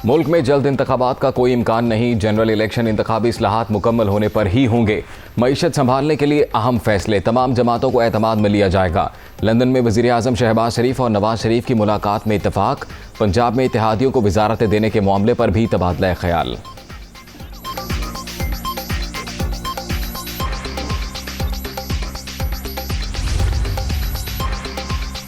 मुल्क में जल्द इंतखाबात का कोई इम्कान नहीं। जनरल इलेक्शन इंतखाबी इस्लाहात मुकम्मल होने पर ही होंगे। मईशत संभालने के लिए अहम फैसले तमाम जमातों को एतमाद में लिया जाएगा। लंदन में वज़ीर आज़म शहबाज शरीफ और नवाज शरीफ की मुलाकात में इत्तफाक। पंजाब में इत्तेहादियों को वजारतें देने के मामले पर भी तबादला ख्याल।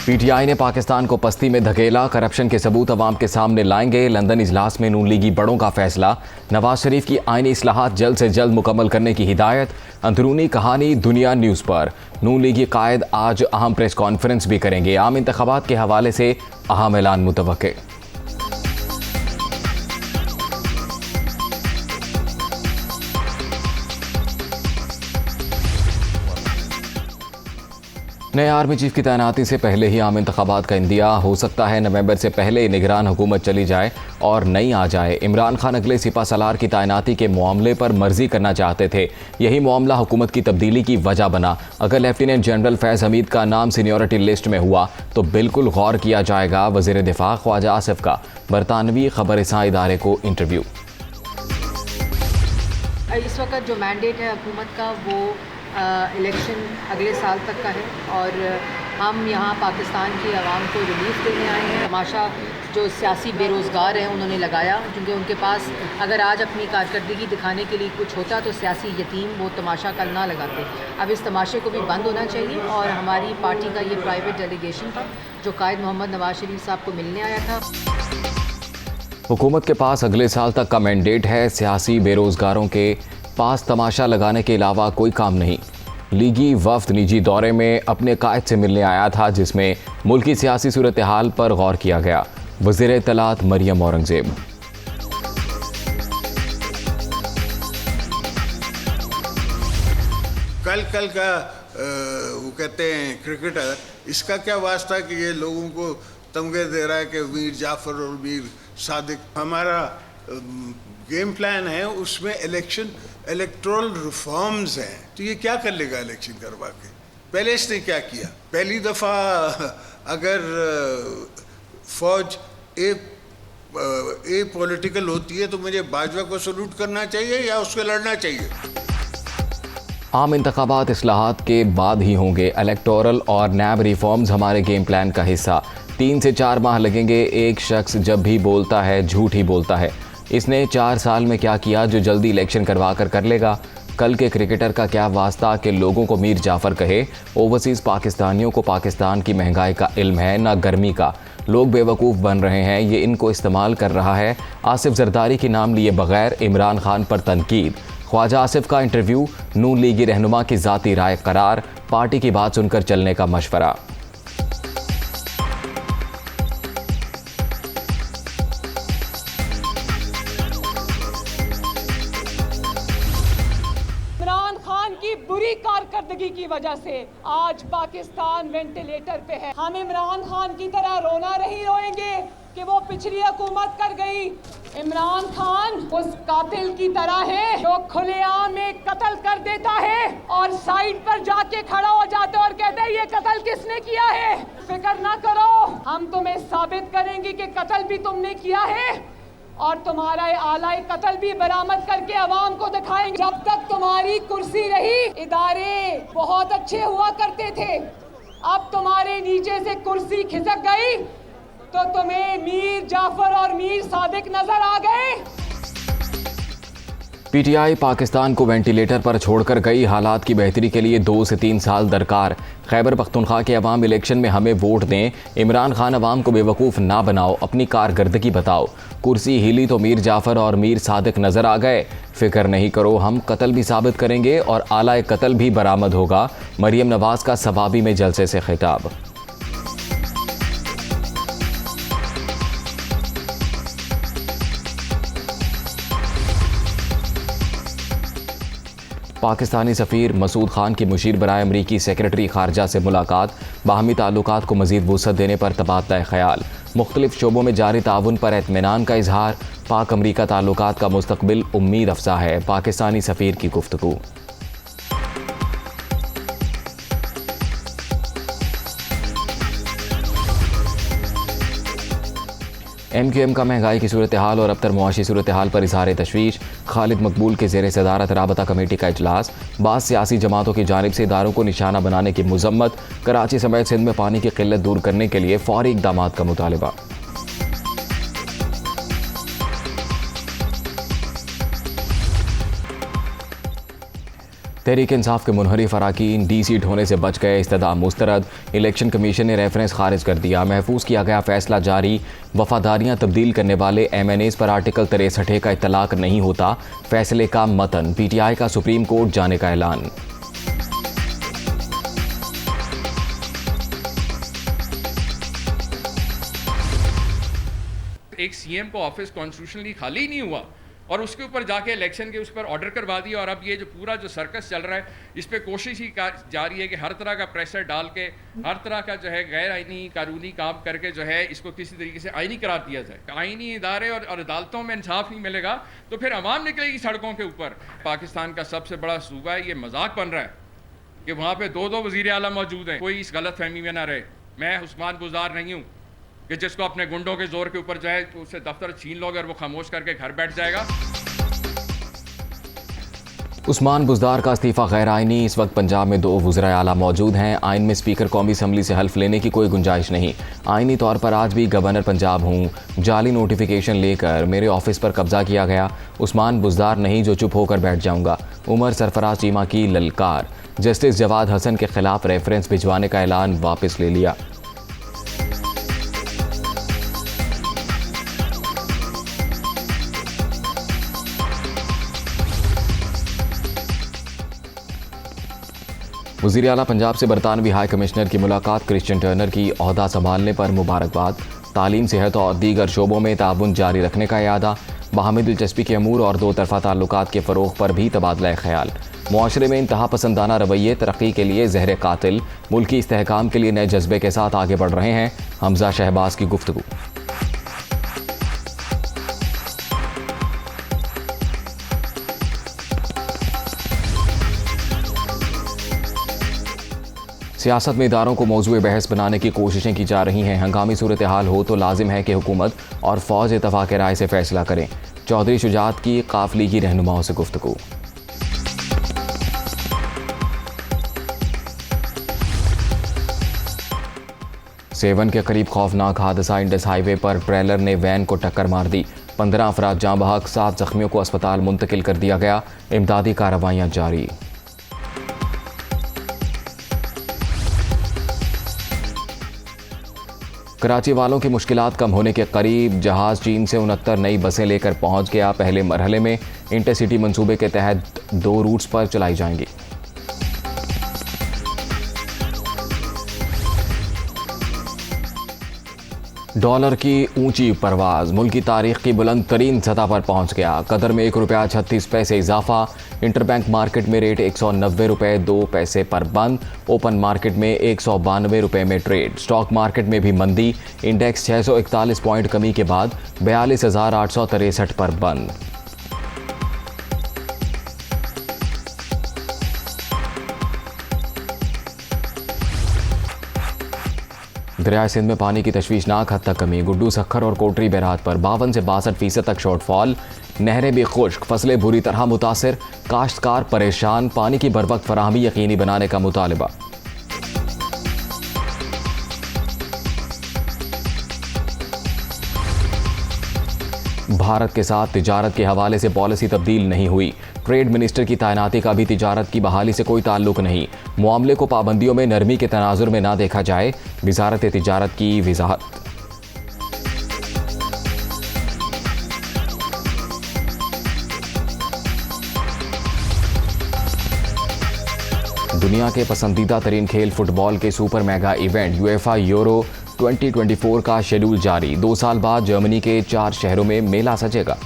पीटीआई ने पाकिस्तान को पस्ती में धकेला। करप्शन के सबूत अवाम के सामने लाएंगे। लंदन इजलास में नून लीगी बड़ों का फैसला। नवाज शरीफ की आईनी इस्लाहात जल्द से जल्द मुकम्मल करने की हिदायत। अंदरूनी कहानी दुनिया न्यूज़ पर। नून लीगी कायद आज अहम प्रेस कॉन्फ्रेंस भी करेंगे। आम इंतखाबात के हवाले से अहम ऐलान मुतवक्के। नए आर्मी चीफ की तैनाती से पहले ही आम इंतखाबात का इंदिया। हो सकता है नवंबर से पहले निगरान हुकूमत चली जाए और नई आ जाए। इमरान खान अगले सिपा सलार की तैनाती के मामले पर मर्जी करना चाहते थे। यही मामला हुकूमत की तब्दीली की वजह बना। अगर लेफ्टिनेंट जनरल फैज़ हमीद का नाम सीनियरिटी लिस्ट में हुआ तो बिल्कुल गौर किया जाएगा। वज़ीर दिफा ख्वाजा आसिफ का बरतानवी खबरसां इदारे को इंटरव्यू। इस वक्त जो मैंडेट है हुकूमत का वो इलेक्शन अगले साल तक का है और हम यहाँ पाकिस्तान की आवाम को रिलीफ देने आए हैं। तमाशा जो सियासी बेरोज़गार हैं उन्होंने लगाया, क्योंकि उनके पास अगर आज अपनी कारकर्दगी दिखाने के लिए कुछ होता तो सियासी यतीम वो तमाशा कल ना लगाते। अब इस तमाशे को भी बंद होना चाहिए और हमारी पार्टी का ये प्राइवेट डेलीगेशन था जो कायद मोहम्मद नवाज शरीफ साहब को मिलने आया था। हुकूमत के पास अगले साल तक का मैंडेट है। सियासी बेरोज़गारों के पास तमाशा लगाने के अलावा कोई काम नहीं। लीगी वफ्द निजी दौरे में अपने कायद से मिलने आया था, जिसमें मुल्क की सियासी सूरत हाल पर गौर किया गया। वज़ीर इत्तलात मरियम औरंगज़ेब। कल का वो कहते हैं क्रिकेटर, इसका क्या वास्ता कि ये लोगों को तमगे दे रहा है कि मीर जाफ़र और मीर सादिक। हमारा गेम प्लान है, उसमें इलेक्टोरल रिफॉर्म्स हैं। तो ये क्या कर लेगा इलेक्शन करवा के? पहले इसने क्या किया? पहली दफ़ा अगर फौज ए पॉलिटिकल होती है तो मुझे बाजवा को सल्यूट करना चाहिए या उससे लड़ना चाहिए? आम इंतखाबात इस्लाहात के बाद ही होंगे। इलेक्टोरल और नैब रिफॉर्म्स हमारे गेम प्लान का हिस्सा। 3 से 4 माह लगेंगे। एक शख्स जब भी बोलता है झूठ ही बोलता है। इसने 4 साल में क्या किया जो जल्दी इलेक्शन करवा कर लेगा? कल के क्रिकेटर का क्या वास्ता कि लोगों को मीर जाफ़र कहे? ओवरसीज़ पाकिस्तानियों को पाकिस्तान की महंगाई का इल्म है ना गर्मी का। लोग बेवकूफ़ बन रहे हैं, ये इनको इस्तेमाल कर रहा है। आसिफ जरदारी के नाम लिए बगैर इमरान खान पर तनकीद। ख्वाजा आसिफ का इंटरव्यू। नून लीगी रहनुमा की ज़ाती राय करार। पार्टी की बात सुनकर चलने का मशवरा। इमरान खान की बुरी कारकर्दगी की वजह से आज पाकिस्तान वेंटिलेटर पे है। हम इमरान खान की तरह रोना नहीं रोएंगे कि वो पिछली हुकूमत कर गई। इमरान खान उस कातिल की तरह है जो खुलेआम में कत्ल कर देता है और साइड पर जाके खड़ा हो जाते और कहते हैं ये कत्ल किसने किया है। फिक्र ना करो, हम तुम्हें साबित करेंगे कि कत्ल भी तुमने किया है और तुम्हारा आला कत्ल भी बरामद करके अवाम को दिखाएंगे। जब तक तुम्हारी कुर्सी रही इदारे बहुत अच्छे हुआ करते थे, अब तुम्हारे नीचे से कुर्सी खिसक गई तो तुम्हें मीर जाफर और मीर सादिक नजर आ गए। पीटीआई पाकिस्तान को वेंटिलेटर पर छोड़कर गई। हालात की बेहतरी के लिए 2 से 3 साल दरकार। खैबर पख्तूनख्वा के अवाम इलेक्शन में हमें वोट दें। इमरान खान अवाम को बेवकूफ़ ना बनाओ, अपनी कारकर्दगी बताओ। कुर्सी हिली तो मीर जाफ़र और मीर सादिक नज़र आ गए। फिक्र नहीं करो, हम कत्ल भी साबित करेंगे और आला कत्ल भी बरामद होगा। मरियम नवाज का सवाबी में जलसे से खिताब। पाकिस्तानी सफ़ीर मसूद खान की मुशीर बराए अमरीकी सेक्रेटरी खारजा से मुलाकात। बाहमी ताल्लुकात को मज़ीद वुसअत देने पर तबादला ख्याल। मुख्तलिफ शोबों में जारी ताउन पर इत्मीनान का इजहार। पाक अमरीका ताल्लुकात का मुस्तकबिल उम्मीद अफजा है। पाकिस्तानी सफ़ीर की गुफ्तगू। MQM का महंगाई की सूरत हाल और अबतर मुआशी सूरत हाल पर इजहार तशवीश। खालिद मकबूल के ज़ेर सदारत राबता कमेटी का इजलास। बाज़ सियासी जमातों की जानिब से इदारों को निशाना बनाने की मजम्मत। कराची समेत सिंध में पानी की किल्लत दूर करने के लिए फौरी इक़दाम का मुतालबा। तहरीक इंसाफ के मुनहरिफ अरकान डी सीट होने से बच गए, इस्तदाम मुस्तरद। इलेक्शन कमीशन ने रेफरेंस खारिज कर दिया। महफूज किया गया फैसला जारी। वफादारियां तब्दील करने वाले MNAs पर आर्टिकल 63 का इतलाक नहीं होता। फैसले का मतन। PTI का सुप्रीम कोर्ट जाने का ऐलान। एक CM को ऑफिस कॉन्स्टिट्यूशनली खाली नहीं हुआ और उसके ऊपर जाके इलेक्शन के उस पर ऑर्डर करवा दिया। और अब ये जो पूरा जो सर्कस चल रहा है, इस पर कोशिश ही जा रही है कि हर तरह का प्रेशर डाल के, हर तरह का जो है गैर आइनी कानूनी काम करके जो है इसको किसी तरीके से आइनी करार दिया जाए। आइनी इदारे और अदालतों में इंसाफ नहीं मिलेगा तो फिर अवाम निकलेगी सड़कों के ऊपर। पाकिस्तान का सबसे बड़ा सूबा है, ये मजाक बन रहा है कि वहाँ पर दो वज़ीर आला मौजूद हैं। कोई इस गलत फहमी में ना रहे। मैं उस्मान बुज़दार नहीं हूँ कि जिसको अपने गुंडों के जोर के ऊपर जाए तो उससे दफ्तर छीन लोगे और वो खामोश करके घर बैठ जाएगा। उस्मान बुज़दार का इस्तीफ़ा गैर आइनी। इस वक्त पंजाब में 2 वज़राए आला मौजूद हैं। आइन में स्पीकर कौमी असम्बली से हल्फ लेने की कोई गुंजाइश नहीं। आइनी तौर पर आज भी गवर्नर पंजाब हूँ। जाली नोटिफिकेशन लेकर मेरे ऑफिस पर कब्जा किया गया। उस्मान बुज़दार नहीं जो चुप होकर बैठ जाऊँगा। उमर सरफराज चीमा की ललकार। जस्टिस जवाद हसन के खिलाफ रेफरेंस भिजवाने का ऐलान वापस ले लिया। वज़ीर आला पंजाब से बरतानवी हाई कमिश्नर की मुलाकात। क्रिश्चियन टर्नर की ओहदा संभालने पर मुबारकबाद। तालीम, सेहत और दीगर शोबों में ताउन जारी रखने का इरादा। बाहमी दिलचस्पी के अमूर और 2 तरफ़ा ताल्लुकात के फ़रोग़ पर भी तबादला ख्याल। मुआशरे में इंतहा पसंदाना रवैये तरक्की के लिए ज़हर कातिल। मुल्की इस्तेहकाम के लिए नए जज्बे के साथ आगे बढ़ रहे हैं। हमज़ा शहबाज की गुफ्तगू। सियासत में इदारों को मौजूए बहस बनाने की कोशिशें की जा रही हैं। हंगामी सूरत हाल हो तो लाजिम है कि हुकूमत और फ़ौज इत्तफ़ाक़ राय से फ़ैसला करें। चौधरी शुजात की काफ़िले की रहनुमाओं से गुफ्तगू। सेवन के करीब खौफनाक हादसा। इंडस हाईवे पर ट्रेलर ने वैन को टक्कर मार दी। 15 अफराद जाँ बहक, 7 ज़ख्मियों को अस्पताल मुंतकिल कर दिया गया। इमदादी कार्रवाइयाँ जारी। कराची वालों की मुश्किलात कम होने के करीब। जहाज़ चीन से 69 नई बसें लेकर पहुंच गया। पहले मरहले में इंटरसिटी मंसूबे के तहत 2 रूट्स पर चलाई जाएंगी। डॉलर की ऊंची परवाज। मुल्क की तारीख की बुलंद तरीन सतह पर पहुंच गया। कदर में 1 रुपया 36 पैसे इजाफा। इंटरबैंक मार्केट में रेट 190 रुपये 2 पैसे पर बंद। ओपन मार्केट में 192 रुपये में ट्रेड। स्टॉक मार्केट में भी मंदी। इंडेक्स 641 पॉइंट कमी के बाद 42,863 पर बंद। दरियाए सिंध में पानी की तशवीशनाक हद तक कमी। गुड्डू, सखर और कोटरी बैराज पर 52 से 62% तक शॉर्टफॉल। नहरें भी खुश्क, फसलें बुरी तरह मुतासिर। काश्तकार परेशान। पानी की बरवक्त फराहमी यकीनी बनाने का मुतालबा। भारत के साथ तिजारत के हवाले से पॉलिसी तब्दील नहीं हुई। ट्रेड मिनिस्टर की तैनाती का भी तिजारत की बहाली से कोई ताल्लुक नहीं। मामले को पाबंदियों में नरमी के तनाजुर में ना देखा जाए। वजारत तिजारत की वजाहत। दुनिया के पसंदीदा तरीन खेल फुटबॉल के super mega event UEFA euro 2024 का शेड्यूल जारी। 2 साल बाद जर्मनी के 4 शहरों में मेला सजेगा।